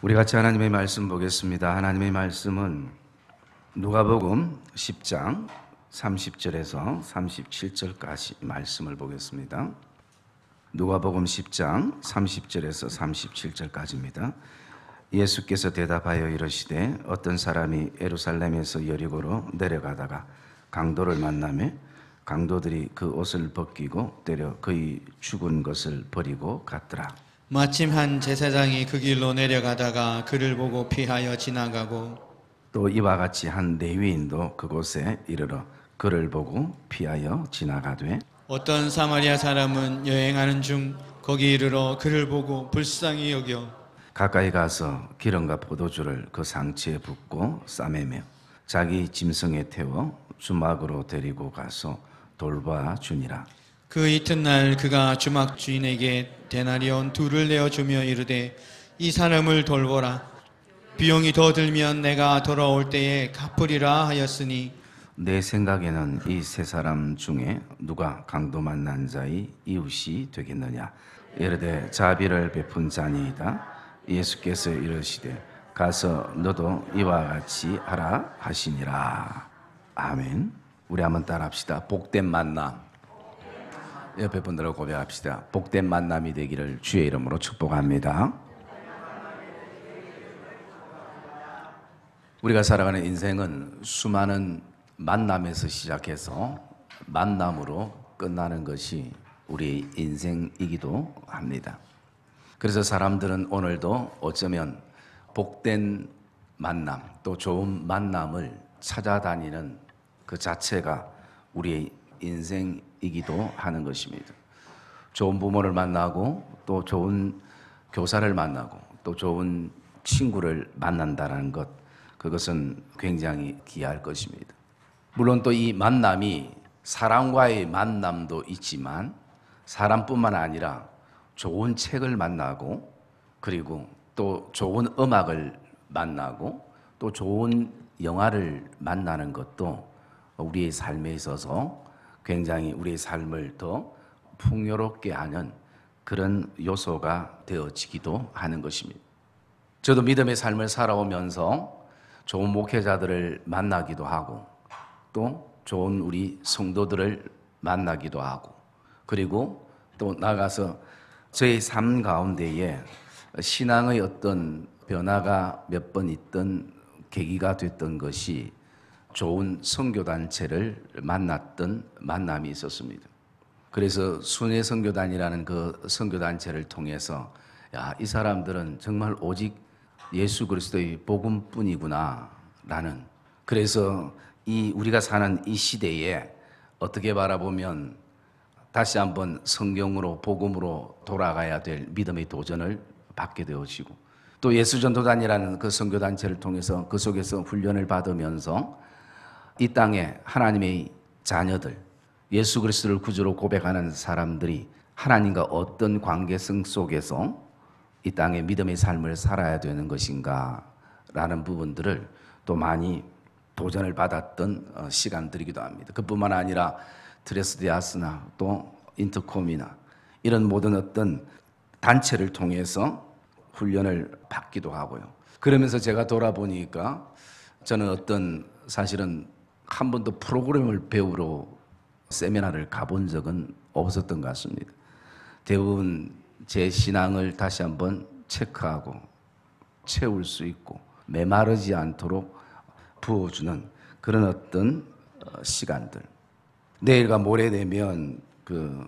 우리 같이 하나님의 말씀 보겠습니다. 하나님의 말씀은 누가복음 10장 30절에서 37절까지 말씀을 보겠습니다. 누가복음 10장 30절에서 37절까지입니다. 예수께서 대답하여 이르시되 어떤 사람이 예루살렘에서 여리고로 내려가다가 강도를 만나매 강도들이 그 옷을 벗기고 때려 그의 죽은 것을 버리고 갔더라. 마침 한 제사장이 그 길로 내려가다가 그를 보고 피하여 지나가고 또 이와 같이 한 레위인도 그곳에 이르러 그를 보고 피하여 지나가되 어떤 사마리아 사람은 여행하는 중 거기 이르러 그를 보고 불쌍히 여겨 가까이 가서 기름과 포도주를 그 상치에 붓고 싸매며 자기 짐승에 태워 주막으로 데리고 가서 돌봐 주니라. 그 이튿날 그가 주막 주인에게 데나리온 2를 내어주며 이르되 이 사람을 돌보라. 비용이 더 들면 내가 돌아올 때에 갚으리라 하였으니 내 생각에는 이 세 사람 중에 누가 강도 만난 자의 이웃이 되겠느냐. 이르되 자비를 베푼 자니이다. 예수께서 이르시되 가서 너도 이와 같이 하라 하시니라. 아멘. 우리 한번 따라합시다. 복된 만남. 옆에 분들하고 고백합시다. 복된 만남이 되기를 주의 이름으로 축복합니다. 우리가 살아가는 인생은 수많은 만남에서 시작해서 만남으로 끝나는 것이 우리 인생이기도 합니다. 그래서 사람들은 오늘도 어쩌면 복된 만남, 또 좋은 만남을 찾아다니는 그 자체가 우리의 인생이기도 하는 것입니다. 좋은 부모를 만나고 또 좋은 교사를 만나고 또 좋은 친구를 만난다는 것, 그것은 굉장히 귀할 것입니다. 물론 또 이 만남이 사람과의 만남도 있지만 사람뿐만 아니라 좋은 책을 만나고 그리고 또 좋은 음악을 만나고 또 좋은 영화를 만나는 것도 우리의 삶에 있어서 굉장히 우리의 삶을 더 풍요롭게 하는 그런 요소가 되어지기도 하는 것입니다. 저도 믿음의 삶을 살아오면서 좋은 목회자들을 만나기도 하고 또 좋은 우리 성도들을 만나기도 하고 그리고 또 나가서 저의 삶 가운데에 신앙의 어떤 변화가 몇 번 있던 계기가 됐던 것이 좋은 선교단체를 만났던 만남이 있었습니다. 그래서 순회 선교단이라는 그 선교단체를 통해서 이 사람들은 정말 오직 예수 그리스도의 복음뿐이구나 라는, 그래서 우리가 사는 이 시대에 어떻게 바라보면 다시 한번 성경으로 복음으로 돌아가야 될 믿음의 도전을 받게 되어지고 또 예수전도단이라는 그 선교단체를 통해서 그 속에서 훈련을 받으면서 이 땅에 하나님의 자녀들, 예수 그리스도를 구주로 고백하는 사람들이 하나님과 어떤 관계성 속에서 이 땅에 믿음의 삶을 살아야 되는 것인가 라는 부분들을 또 많이 도전을 받았던 시간들이기도 합니다. 그뿐만 아니라 트레스디아스나 또 인터콤이나 이런 모든 어떤 단체를 통해서 훈련을 받기도 하고요. 그러면서 제가 돌아보니까 저는 사실은 한 번도 프로그램을 배우러 세미나를 가본 적은 없었던 것 같습니다. 대부분 제 신앙을 다시 한번 체크하고 채울 수 있고 메마르지 않도록 부어주는 그런 어떤 시간들. 내일과 모레 되면 그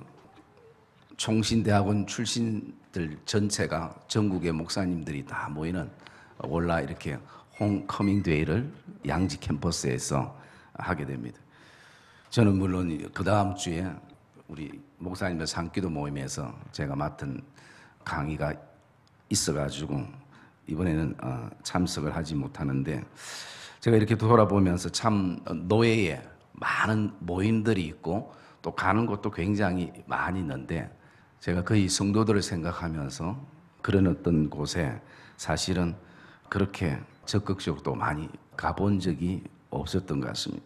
총신대학원 출신들 전체가 전국의 목사님들이 다 모이는 월라 이렇게 홈커밍 데이를 양지 캠퍼스에서 하게 됩니다. 저는 물론 그 다음 주에 우리 목사님들 산기도 모임에서 제가 맡은 강의가 있어가지고 이번에는 참석을 하지 못하는데, 제가 이렇게 돌아보면서 참 노예에 많은 모임들이 있고 또 가는 곳도 굉장히 많이 있는데 제가 거의 성도들을 생각하면서 그런 어떤 곳에 사실은 그렇게 적극적으로 또 많이 가본 적이 없었던 것 같습니다.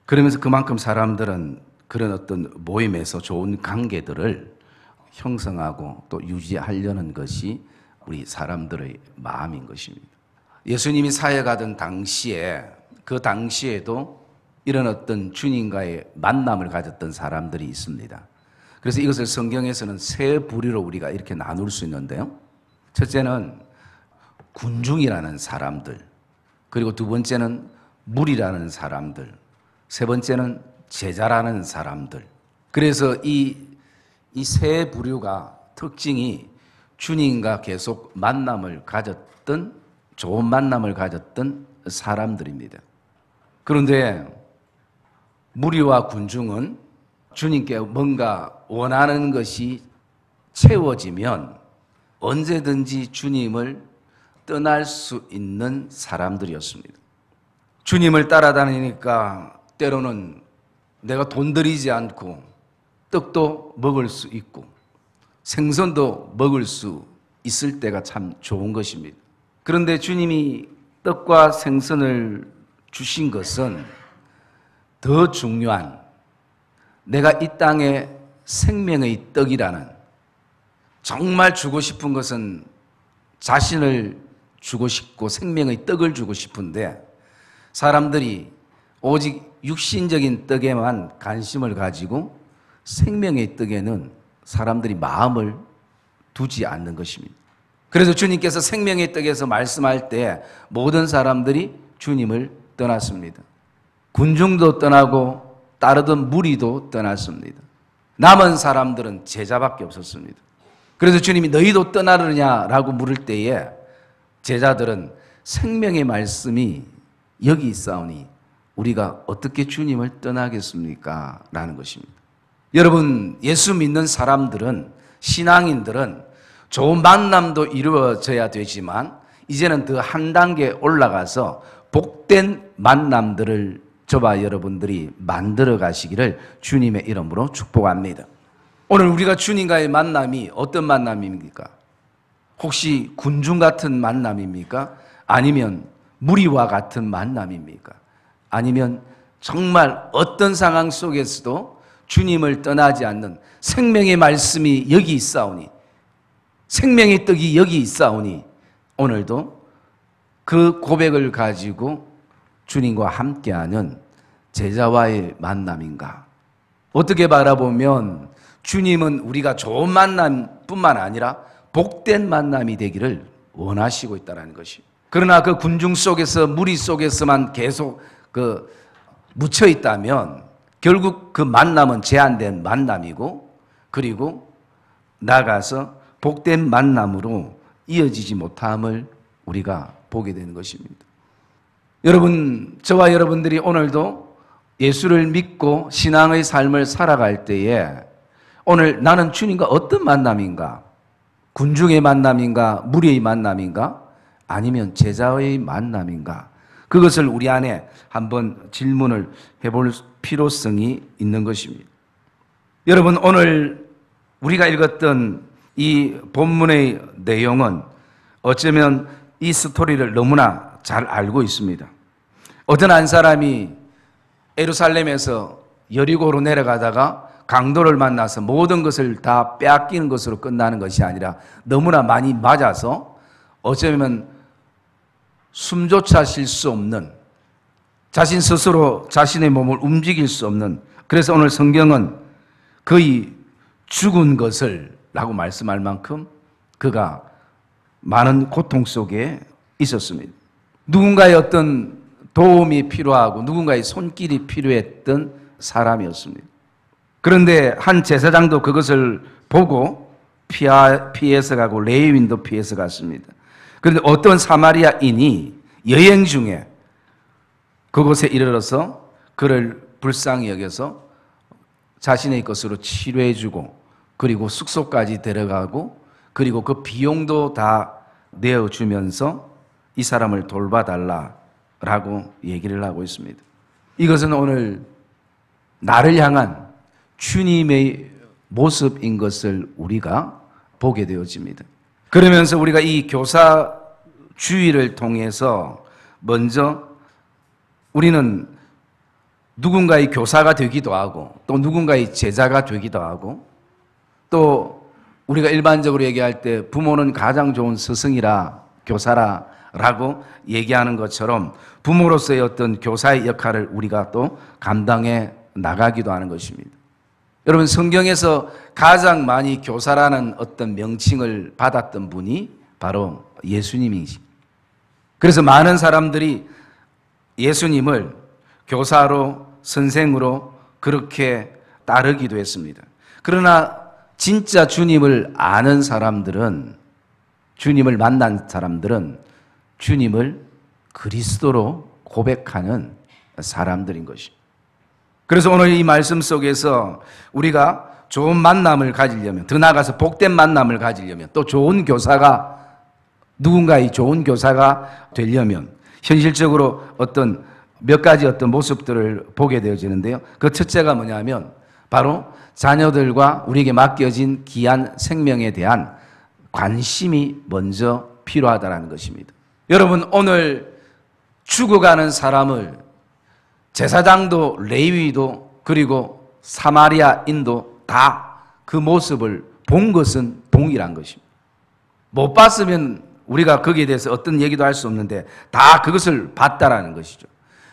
그러면서 그만큼 사람들은 그런 어떤 모임에서 좋은 관계들을 형성하고 또 유지하려는 것이 우리 사람들의 마음인 것입니다. 예수님이 사역하던 당시에 그 당시에도 이런 어떤 주님과의 만남을 가졌던 사람들이 있습니다. 그래서 이것을 성경에서는 세 부류로 우리가 이렇게 나눌 수 있는데요. 첫째는 군중이라는 사람들, 그리고 두 번째는 무리라는 사람들, 세 번째는 제자라는 사람들. 그래서 이 세 부류가 특징이 주님과 계속 만남을 가졌던, 좋은 만남을 가졌던 사람들입니다. 그런데 무리와 군중은 주님께 뭔가 원하는 것이 채워지면 언제든지 주님을 떠날 수 있는 사람들이었습니다. 주님을 따라다니니까 때로는 내가 돈 들이지 않고 떡도 먹을 수 있고 생선도 먹을 수 있을 때가 참 좋은 것입니다. 그런데 주님이 떡과 생선을 주신 것은 더 중요한, 내가 이 땅에 생명의 떡이라는, 정말 주고 싶은 것은 자신을 주고 싶고 생명의 떡을 주고 싶은데 사람들이 오직 육신적인 떡에만 관심을 가지고 생명의 떡에는 사람들이 마음을 두지 않는 것입니다. 그래서 주님께서 생명의 떡에서 말씀할 때 모든 사람들이 주님을 떠났습니다. 군중도 떠나고 따르던 무리도 떠났습니다. 남은 사람들은 제자밖에 없었습니다. 그래서 주님이 너희도 떠나느냐라고 물을 때에 제자들은 생명의 말씀이 여기 있사오니 우리가 어떻게 주님을 떠나겠습니까? 라는 것입니다. 여러분, 예수 믿는 사람들은, 신앙인들은 좋은 만남도 이루어져야 되지만 이제는 더 한 단계 올라가서 복된 만남들을 저와 여러분들이 만들어 가시기를 주님의 이름으로 축복합니다. 오늘 우리가 주님과의 만남이 어떤 만남입니까? 혹시 군중 같은 만남입니까? 아니면 무리와 같은 만남입니까? 아니면 정말 어떤 상황 속에서도 주님을 떠나지 않는 생명의 말씀이 여기 있사오니, 생명의 떡이 여기 있사오니 오늘도 그 고백을 가지고 주님과 함께하는 제자와의 만남인가? 어떻게 바라보면 주님은 우리가 좋은 만남뿐만 아니라 복된 만남이 되기를 원하시고 있다는 것이. 그러나 그 군중 속에서, 무리 속에서만 계속 묻혀 있다면 결국 그 만남은 제한된 만남이고, 그리고 나가서 복된 만남으로 이어지지 못함을 우리가 보게 되는 것입니다. 여러분, 저와 여러분들이 오늘도 예수를 믿고 신앙의 삶을 살아갈 때에 오늘 나는 주님과 어떤 만남인가? 군중의 만남인가? 무리의 만남인가? 아니면 제자의 만남인가? 그것을 우리 안에 한번 질문을 해볼 필요성이 있는 것입니다. 여러분, 오늘 우리가 읽었던 이 본문의 내용은 어쩌면 이 스토리를 너무나 잘 알고 있습니다. 어떤 한 사람이 예루살렘에서 여리고로 내려가다가 강도를 만나서 모든 것을 다 빼앗기는 것으로 끝나는 것이 아니라 너무나 많이 맞아서 어쩌면 숨조차 쉴 수 없는, 자신 스스로 자신의 몸을 움직일 수 없는, 그래서 오늘 성경은 거의 죽은 것을 라고 말씀할 만큼 그가 많은 고통 속에 있었습니다. 누군가의 어떤 도움이 필요하고 누군가의 손길이 필요했던 사람이었습니다. 그런데 한 제사장도 그것을 보고 피해서 가고 레위인도 피해서 갔습니다. 그런데 어떤 사마리아인이 여행 중에 그곳에 이르러서 그를 불쌍히 여겨서 자신의 것으로 치료해주고, 그리고 숙소까지 데려가고, 그리고 그 비용도 다 내어주면서 이 사람을 돌봐달라라고 얘기를 하고 있습니다. 이것은 오늘 나를 향한 주님의 모습인 것을 우리가 보게 되어집니다. 그러면서 우리가 이 교사주의를 통해서 먼저 우리는 누군가의 교사가 되기도 하고 또 누군가의 제자가 되기도 하고 또 우리가 일반적으로 얘기할 때 부모는 가장 좋은 스승이라 교사라라고 얘기하는 것처럼 부모로서의 어떤 교사의 역할을 우리가 또 감당해 나가기도 하는 것입니다. 여러분, 성경에서 가장 많이 교사라는 어떤 명칭을 받았던 분이 바로 예수님이십니다. 그래서 많은 사람들이 예수님을 교사로, 선생으로 그렇게 따르기도 했습니다. 그러나 진짜 주님을 아는 사람들은, 주님을 만난 사람들은 주님을 그리스도로 고백하는 사람들인 것입니다. 그래서 오늘 이 말씀 속에서 우리가 좋은 만남을 가지려면, 더 나아가서 복된 만남을 가지려면, 또 좋은 교사가, 누군가의 좋은 교사가 되려면 현실적으로 어떤 몇 가지 어떤 모습들을 보게 되어지는데요. 그 첫째가 뭐냐면 바로 자녀들과 우리에게 맡겨진 귀한 생명에 대한 관심이 먼저 필요하다는 것입니다. 여러분, 오늘 죽어가는 사람을 제사장도 레위도 그리고 사마리아인도 다 그 모습을 본 것은 동일한 것입니다. 못 봤으면 우리가 거기에 대해서 어떤 얘기도 할 수 없는데 다 그것을 봤다라는 것이죠.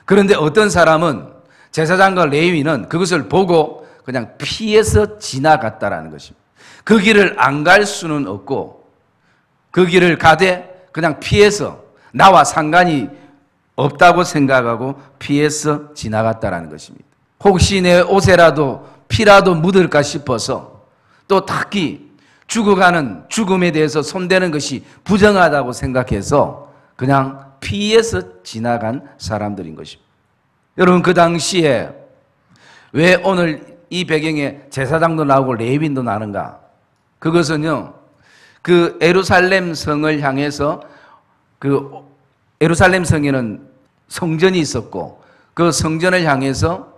그런데 어떤 사람은, 제사장과 레위는 그것을 보고 그냥 피해서 지나갔다라는 것입니다. 그 길을 안 갈 수는 없고 그 길을 가되 그냥 피해서, 나와 상관이 없다고 생각하고 피해서 지나갔다라는 것입니다. 혹시 내 옷에라도 피라도 묻을까 싶어서, 또 특히 죽어가는 죽음에 대해서 손대는 것이 부정하다고 생각해서 그냥 피해서 지나간 사람들인 것입니다. 여러분, 그 당시에 왜 오늘 이 배경에 제사장도 나오고 레위인도 나는가? 그것은요, 그 예루살렘 성을 향해서, 그 예루살렘 성에는 성전이 있었고 그 성전을 향해서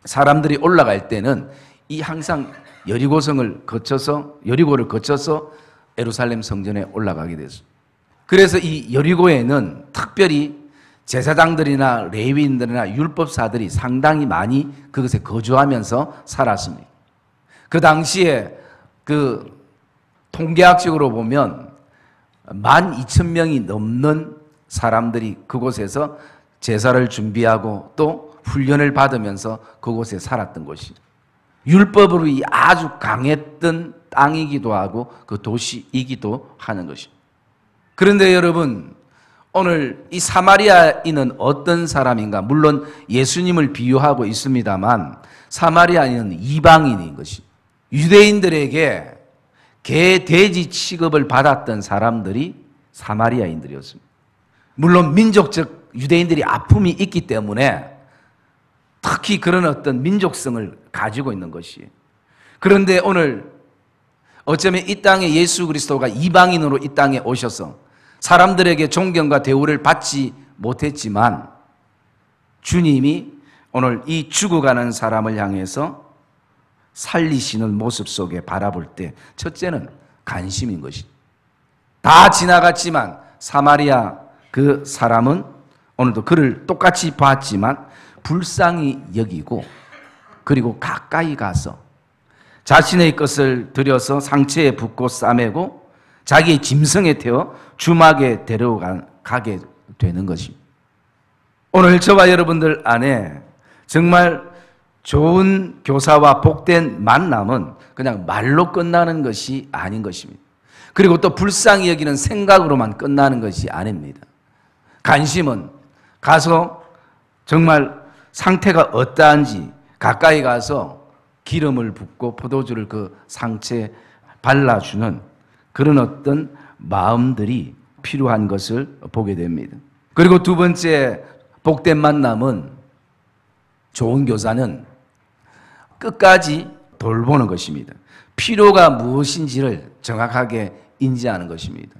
사람들이 올라갈 때는 이 항상 여리고성을 거쳐서, 여리고를 거쳐서 예루살렘 성전에 올라가게 됐습니다. 그래서 이 여리고에는 특별히 제사장들이나 레위인들이나 율법사들이 상당히 많이 그것에 거주하면서 살았습니다. 그 당시에 그 통계학적으로 보면 12,000명이 넘는 사람들이 그곳에서 제사를 준비하고 또 훈련을 받으면서 그곳에 살았던 것이죠. 율법으로 아주 강했던 땅이기도 하고 그 도시이기도 하는 것입니다. 그런데 여러분, 오늘 이 사마리아인은 어떤 사람인가? 물론 예수님을 비유하고 있습니다만 사마리아인은 이방인인 것이, 유대인들에게 개, 돼지 취급을 받았던 사람들이 사마리아인들이었습니다. 물론 민족적 유대인들이 아픔이 있기 때문에 특히 그런 어떤 민족성을 가지고 있는 것이에요. 그런데 오늘 어쩌면 이 땅에 예수 그리스도가 이방인으로 이 땅에 오셔서 사람들에게 존경과 대우를 받지 못했지만 주님이 오늘 이 죽어가는 사람을 향해서 살리시는 모습 속에 바라볼 때 첫째는 관심인 것입니다. 다 지나갔지만 사마리아 그 사람은 오늘도 그를 똑같이 봤지만 불쌍히 여기고, 그리고 가까이 가서 자신의 것을 들여서 상체에 붓고 싸매고 자기의 짐승에 태워 주막에 데려가게 되는 것입니다. 오늘 저와 여러분들 안에 정말 좋은 교사와 복된 만남은 그냥 말로 끝나는 것이 아닌 것입니다. 그리고 또 불쌍히 여기는 생각으로만 끝나는 것이 아닙니다. 관심은 가서 정말 상태가 어떠한지 가까이 가서 기름을 붓고 포도주를 그 상체에 발라주는 그런 어떤 마음들이 필요한 것을 보게 됩니다. 그리고 두 번째 복된 만남은, 좋은 교사는 끝까지 돌보는 것입니다. 필요가 무엇인지를 정확하게 인지하는 것입니다.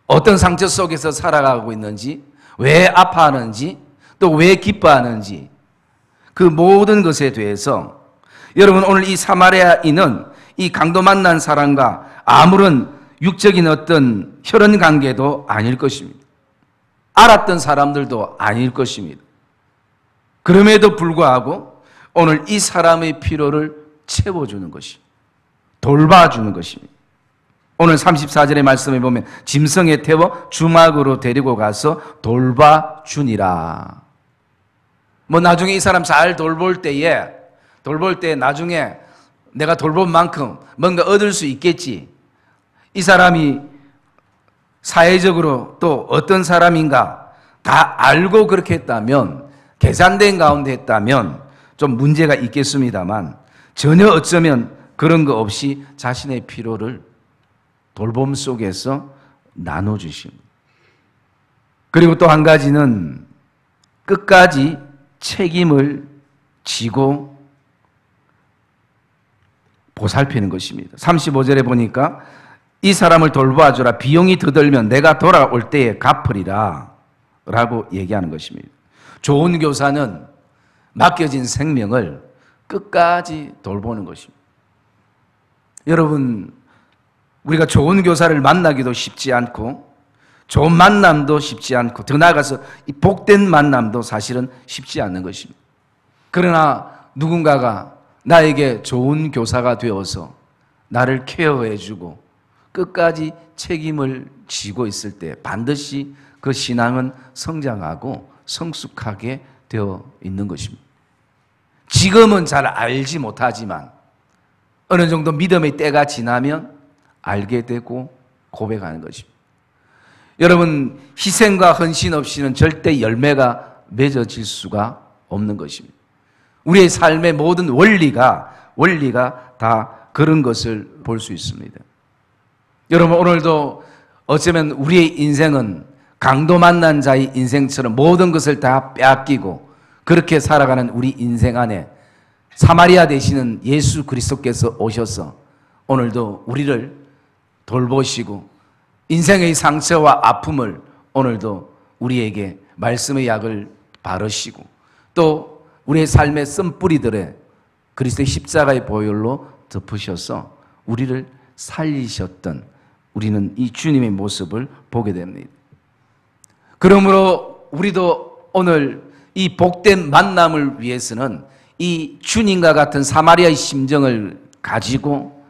어떤 상처 속에서 살아가고 있는지, 왜 아파하는지, 또 왜 기뻐하는지, 그 모든 것에 대해서 여러분, 오늘 이 사마리아인은 이 강도 만난 사람과 아무런 육적인 어떤 혈연 관계도 아닐 것입니다. 알았던 사람들도 아닐 것입니다. 그럼에도 불구하고 오늘 이 사람의 필요를 채워주는 것이, 돌봐주는 것입니다. 오늘 34절의 말씀에 보면 짐승에 태워 주막으로 데리고 가서 돌봐주니라. 뭐 나중에 이 사람 잘 돌볼 때에 나중에 내가 돌본 만큼 뭔가 얻을 수 있겠지. 이 사람이 사회적으로 또 어떤 사람인가 다 알고 그렇게 했다면, 계산된 가운데 했다면 좀 문제가 있겠습니다만, 전혀 어쩌면 그런 거 없이 자신의 필요를 돌봄 속에서 나눠주십니다. 그리고 또 한 가지는 끝까지 책임을 지고 보살피는 것입니다. 35절에 보니까 이 사람을 돌봐주라. 비용이 더 들면 내가 돌아올 때에 갚으리라 라고 얘기하는 것입니다. 좋은 교사는 맡겨진 생명을 끝까지 돌보는 것입니다. 여러분, 우리가 좋은 교사를 만나기도 쉽지 않고 좋은 만남도 쉽지 않고 더 나아가서 이 복된 만남도 사실은 쉽지 않는 것입니다. 그러나 누군가가 나에게 좋은 교사가 되어서 나를 케어해주고 끝까지 책임을 지고 있을 때 반드시 그 신앙은 성장하고 성숙하게 되어 있는 것입니다. 지금은 잘 알지 못하지만 어느 정도 믿음의 때가 지나면 알게 되고 고백하는 것입니다. 여러분, 희생과 헌신 없이는 절대 열매가 맺어질 수가 없는 것입니다. 우리의 삶의 모든 원리가 다 그런 것을 볼 수 있습니다. 여러분, 오늘도 어쩌면 우리의 인생은 강도 만난 자의 인생처럼 모든 것을 다 빼앗기고 그렇게 살아가는 우리 인생 안에 사마리아 되시는 예수 그리스도께서 오셔서 오늘도 우리를 돌보시고 인생의 상처와 아픔을 오늘도 우리에게 말씀의 약을 바르시고 또 우리의 삶의 쓴뿌리들에 그리스도의 십자가의 보혈로 덮으셔서 우리를 살리셨던 우리는 이 주님의 모습을 보게 됩니다. 그러므로 우리도 오늘 이 복된 만남을 위해서는 이 주님과 같은 사마리아의 심정을 가지고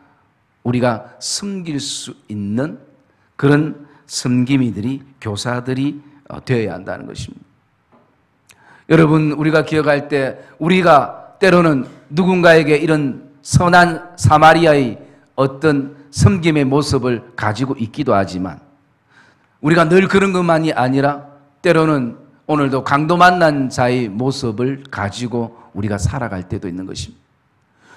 우리가 섬길 수 있는 그런 섬김이들이, 교사들이 되어야 한다는 것입니다. 여러분, 우리가 기억할 때 우리가 때로는 누군가에게 이런 선한 사마리아의 어떤 섬김의 모습을 가지고 있기도 하지만 우리가 늘 그런 것만이 아니라 때로는 오늘도 강도 만난 자의 모습을 가지고 우리가 살아갈 때도 있는 것입니다.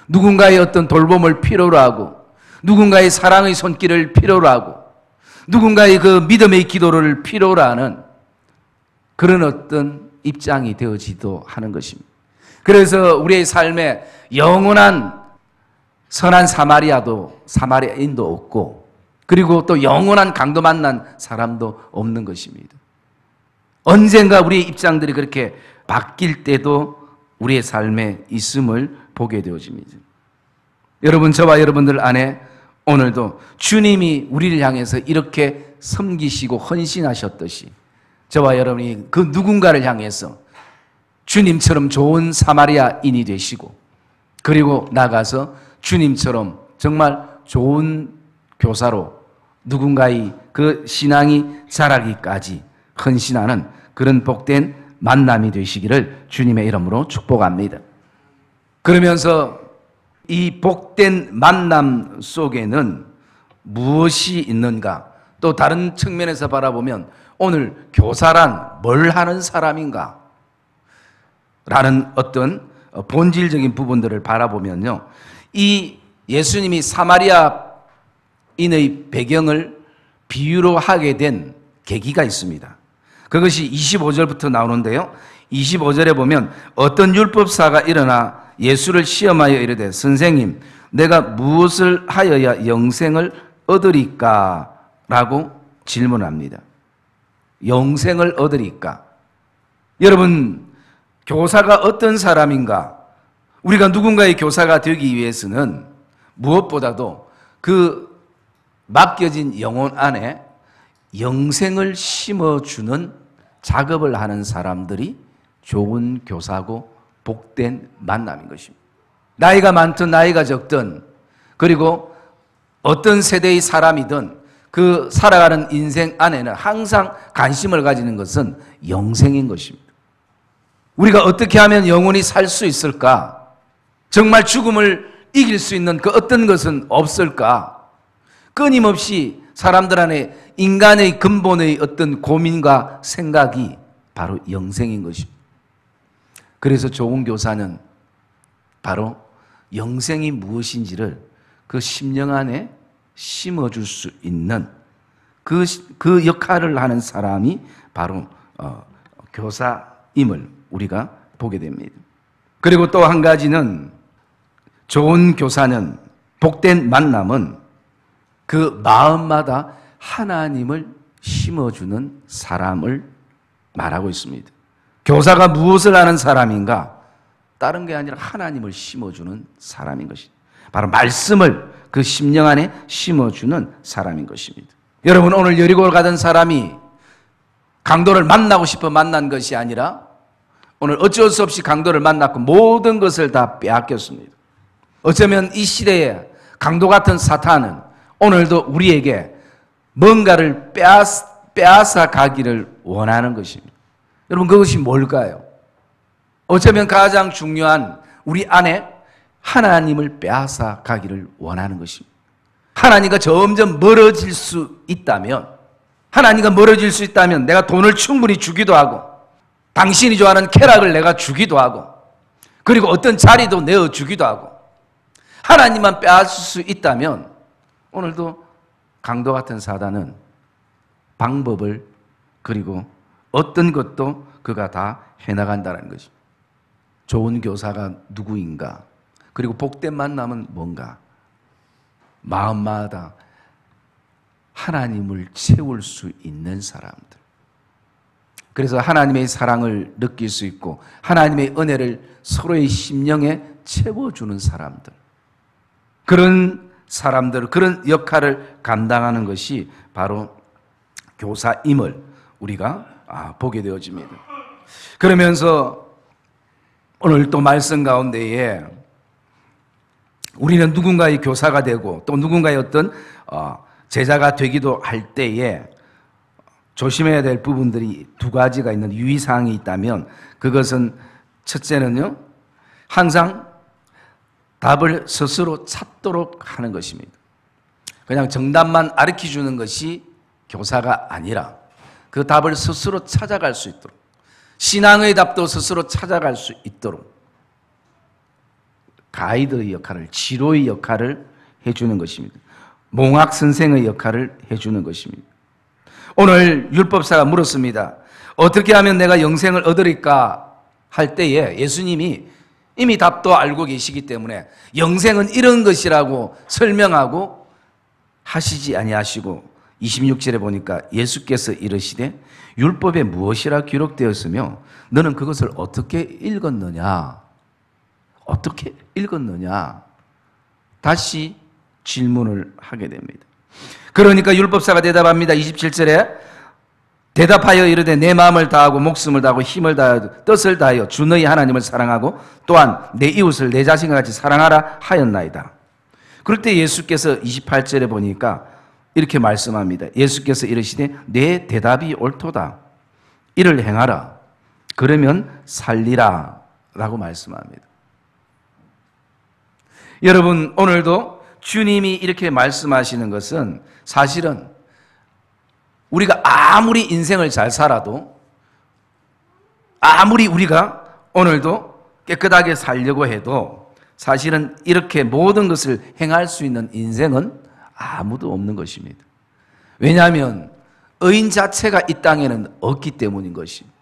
누군가의 어떤 돌봄을 필요로 하고 누군가의 사랑의 손길을 필요로 하고 누군가의 그 믿음의 기도를 필요로 하는 그런 어떤 입장이 되어지도 하는 것입니다. 그래서 우리의 삶에 영원한 선한 사마리아인도 없고 그리고 또 영원한 강도 만난 사람도 없는 것입니다. 언젠가 우리의 입장들이 그렇게 바뀔 때도 우리의 삶에 있음을 보게 되어집니다. 여러분, 저와 여러분들 안에 오늘도 주님이 우리를 향해서 이렇게 섬기시고 헌신하셨듯이 저와 여러분이 그 누군가를 향해서 주님처럼 좋은 사마리아인이 되시고 그리고 나가서 주님처럼 정말 좋은 교사로 누군가의 그 신앙이 자라기까지 헌신하는 그런 복된 만남이 되시기를 주님의 이름으로 축복합니다. 그러면서 이 복된 만남 속에는 무엇이 있는가? 또 다른 측면에서 바라보면 오늘 교사란 뭘 하는 사람인가? 라는 어떤 본질적인 부분들을 바라보면요, 이 예수님이 사마리아인의 배경을 비유로 하게 된 계기가 있습니다. 그것이 25절부터 나오는데요, 25절에 보면 어떤 율법사가 일어나 예수를 시험하여 이르되 선생님, 내가 무엇을 하여야 영생을 얻으리까? 라고 질문합니다. 영생을 얻으리까? 여러분, 교사가 어떤 사람인가? 우리가 누군가의 교사가 되기 위해서는 무엇보다도 그 맡겨진 영혼 안에 영생을 심어주는 작업을 하는 사람들이 좋은 교사고 복된 만남인 것입니다. 나이가 많든 나이가 적든 그리고 어떤 세대의 사람이든 그 살아가는 인생 안에는 항상 관심을 가지는 것은 영생인 것입니다. 우리가 어떻게 하면 영원히 살 수 있을까? 정말 죽음을 이길 수 있는 그 어떤 것은 없을까? 끊임없이 사람들 안에 인간의 근본의 어떤 고민과 생각이 바로 영생인 것입니다. 그래서 좋은 교사는 바로 영생이 무엇인지를 그 심령 안에 심어줄 수 있는 그 역할을 하는 사람이 바로 교사임을 우리가 보게 됩니다. 그리고 또 한 가지는 좋은 교사는, 복된 만남은 그 마음마다 하나님을 심어주는 사람을 말하고 있습니다. 교사가 무엇을 하는 사람인가? 다른 게 아니라 하나님을 심어주는 사람인 것입니다. 바로 말씀을 그 심령 안에 심어주는 사람인 것입니다. 여러분, 오늘 여리고를 가던 사람이 강도를 만나고 싶어 만난 것이 아니라 오늘 어쩔 수 없이 강도를 만났고 모든 것을 다 빼앗겼습니다. 어쩌면 이 시대에 강도 같은 사탄은 오늘도 우리에게 뭔가를 빼앗아 가기를 원하는 것입니다. 여러분, 그것이 뭘까요? 어쩌면 가장 중요한 우리 안에 하나님을 빼앗아 가기를 원하는 것입니다. 하나님과 점점 멀어질 수 있다면, 하나님과 멀어질 수 있다면 내가 돈을 충분히 주기도 하고 당신이 좋아하는 쾌락을 내가 주기도 하고 그리고 어떤 자리도 내어주기도 하고 하나님만 빼앗을 수 있다면 오늘도 강도 같은 사단은 방법을 그리고 어떤 것도 그가 다 해나간다는 것입니다. 좋은 교사가 누구인가? 그리고 복된 만남은 뭔가? 마음마다 하나님을 채울 수 있는 사람들. 그래서 하나님의 사랑을 느낄 수 있고 하나님의 은혜를 서로의 심령에 채워주는 사람들. 그런 사람들, 그런 역할을 감당하는 것이 바로 교사임을 우리가 보게 되어집니다. 그러면서 오늘 또 말씀 가운데에 우리는 누군가의 교사가 되고 또 누군가의 어떤 제자가 되기도 할 때에 조심해야 될 부분들이 두 가지가 있는 유의사항이 있다면 그것은 첫째는요, 항상 답을 스스로 찾도록 하는 것입니다. 그냥 정답만 가르쳐주는 것이 교사가 아니라 그 답을 스스로 찾아갈 수 있도록, 신앙의 답도 스스로 찾아갈 수 있도록 가이드의 역할을, 지도의 역할을 해주는 것입니다. 몽학 선생의 역할을 해주는 것입니다. 오늘 율법사가 물었습니다. 어떻게 하면 내가 영생을 얻으리까 할 때에 예수님이 이미 답도 알고 계시기 때문에 영생은 이런 것이라고 설명하고 하시지 아니하시고 26절에 보니까 예수께서 이르시되 율법에 무엇이라 기록되었으며 너는 그것을 어떻게 읽었느냐? 어떻게 읽었느냐? 다시 질문을 하게 됩니다. 그러니까 율법사가 대답합니다. 27절에 대답하여 이르되 내 마음을 다하고 목숨을 다하고 힘을 다하여 뜻을 다하여 주 너희 하나님을 사랑하고 또한 내 이웃을 내 자신과 같이 사랑하라 하였나이다. 그럴 때 예수께서 28절에 보니까 이렇게 말씀합니다. 예수께서 이르시되 내 대답이 옳도다. 이를 행하라. 그러면 살리라 라고 말씀합니다. 여러분, 오늘도 주님이 이렇게 말씀하시는 것은 사실은 우리가 아무리 인생을 잘 살아도 아무리 우리가 오늘도 깨끗하게 살려고 해도 사실은 이렇게 모든 것을 행할 수 있는 인생은 아무도 없는 것입니다. 왜냐하면 의인 자체가 이 땅에는 없기 때문인 것입니다.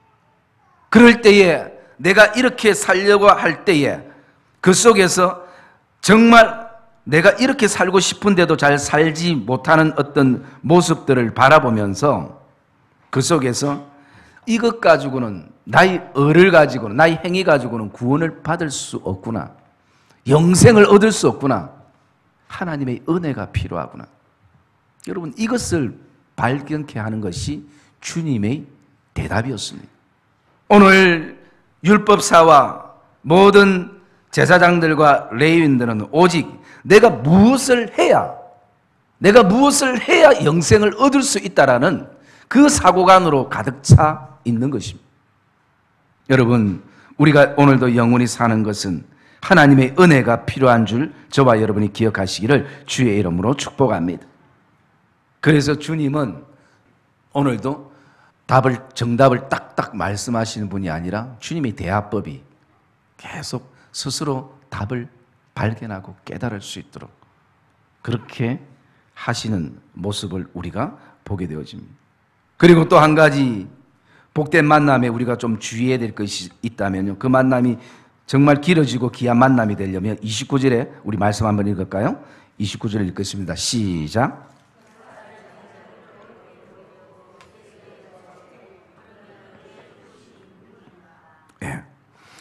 그럴 때에 내가 이렇게 살려고 할 때에 그 속에서 정말 내가 이렇게 살고 싶은데도 잘 살지 못하는 어떤 모습들을 바라보면서 그 속에서 이것 가지고는 나의 의를 가지고는 나의 행위 가지고는 구원을 받을 수 없구나. 영생을 얻을 수 없구나. 하나님의 은혜가 필요하구나. 여러분, 이것을 발견케 하는 것이 주님의 대답이었습니다. 오늘 율법사와 모든 제사장들과 레위인들은 오직 내가 무엇을 해야 내가 무엇을 해야 영생을 얻을 수 있다라는 그 사고관으로 가득 차 있는 것입니다. 여러분, 우리가 오늘도 영원히 사는 것은 하나님의 은혜가 필요한 줄 저와 여러분이 기억하시기를 주의 이름으로 축복합니다. 그래서 주님은 오늘도 정답을 딱딱 말씀하시는 분이 아니라 주님의 대화법이 계속 스스로 답을 발견하고 깨달을 수 있도록 그렇게 하시는 모습을 우리가 보게 되어집니다. 그리고 또 한 가지 복된 만남에 우리가 좀 주의해야 될 것이 있다면요, 그 만남이 정말 길어지고 귀한 만남이 되려면 29절에 우리 말씀 한번 읽을까요? 29절 읽겠습니다. 시작. 네.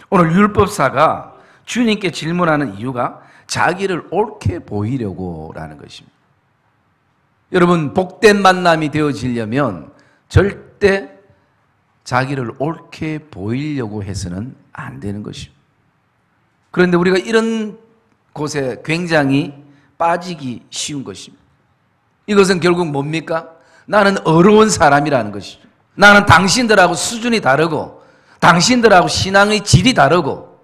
오늘 율법사가 주님께 질문하는 이유가 자기를 옳게 보이려고 라는 것입니다. 여러분, 복된 만남이 되어지려면 절대 자기를 옳게 보이려고 해서는 안 되는 것입니다. 그런데 우리가 이런 곳에 굉장히 빠지기 쉬운 것입니다. 이것은 결국 뭡니까? 나는 어려운 사람이라는 것이죠. 나는 당신들하고 수준이 다르고 당신들하고 신앙의 질이 다르고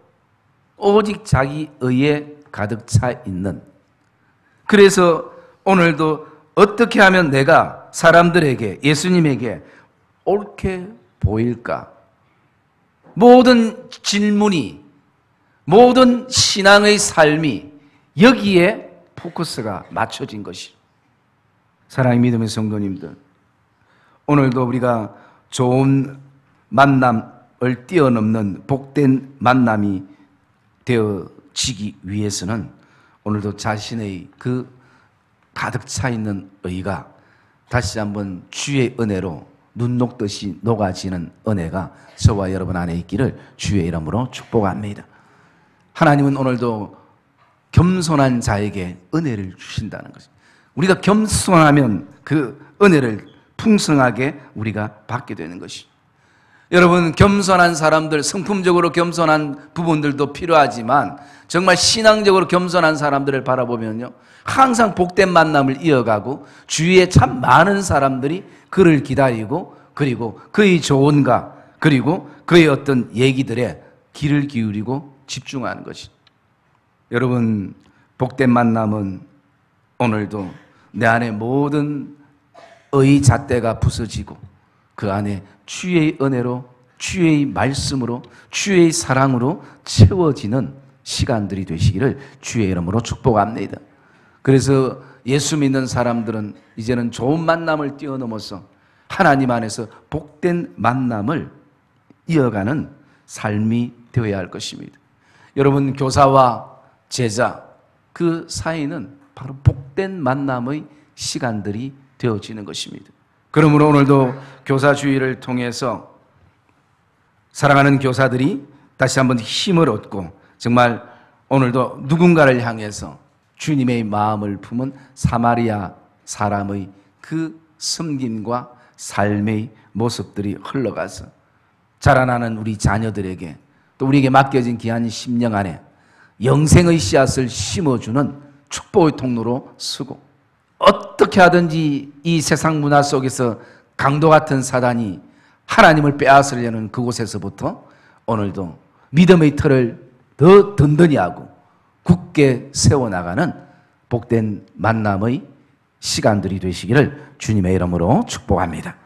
오직 자기 의에 가득 차 있는, 그래서 오늘도 어떻게 하면 내가 사람들에게, 예수님에게 옳게 보일까? 모든 질문이, 모든 신앙의 삶이 여기에 포커스가 맞춰진 것이죠. 사랑의 믿음의 성도님들, 오늘도 우리가 좋은 만남을 뛰어넘는 복된 만남이 되어지기 위해서는 오늘도 자신의 그 가득 차 있는 의가 다시 한번 주의 은혜로 눈 녹듯이 녹아지는 은혜가 저와 여러분 안에 있기를 주의 이름으로 축복합니다. 하나님은 오늘도 겸손한 자에게 은혜를 주신다는 것입니다. 우리가 겸손하면 그 은혜를 풍성하게 우리가 받게 되는 것이죠. 여러분, 겸손한 사람들, 성품적으로 겸손한 부분들도 필요하지만 정말 신앙적으로 겸손한 사람들을 바라보면요, 항상 복된 만남을 이어가고 주위에 참 많은 사람들이 그를 기다리고, 그리고 그의 조언과 그리고 그의 어떤 얘기들에 귀를 기울이고 집중하는 것이. 여러분, 복된 만남은 오늘도 내 안에 모든 의 잣대가 부서지고 그 안에 주의 은혜로, 주의 말씀으로, 주의 사랑으로 채워지는 시간들이 되시기를 주의 이름으로 축복합니다. 그래서 예수 믿는 사람들은 이제는 좋은 만남을 뛰어넘어서 하나님 안에서 복된 만남을 이어가는 삶이 되어야 할 것입니다. 여러분, 교사와 제자 그 사이는 바로 복된 만남의 시간들이 되어지는 것입니다. 그러므로 오늘도 교사주의를 통해서 사랑하는 교사들이 다시 한번 힘을 얻고 정말 오늘도 누군가를 향해서 주님의 마음을 품은 사마리아 사람의 그 섬김과 삶의 모습들이 흘러가서 자라나는 우리 자녀들에게, 또 우리에게 맡겨진 귀한 심령 안에 영생의 씨앗을 심어주는 축복의 통로로 쓰고, 어떻게 하든지 이 세상 문화 속에서 강도 같은 사단이 하나님을 빼앗으려는 그곳에서부터 오늘도 믿음의 틀을 더 든든히 하고 굳게 세워나가는 복된 만남의 시간들이 되시기를 주님의 이름으로 축복합니다.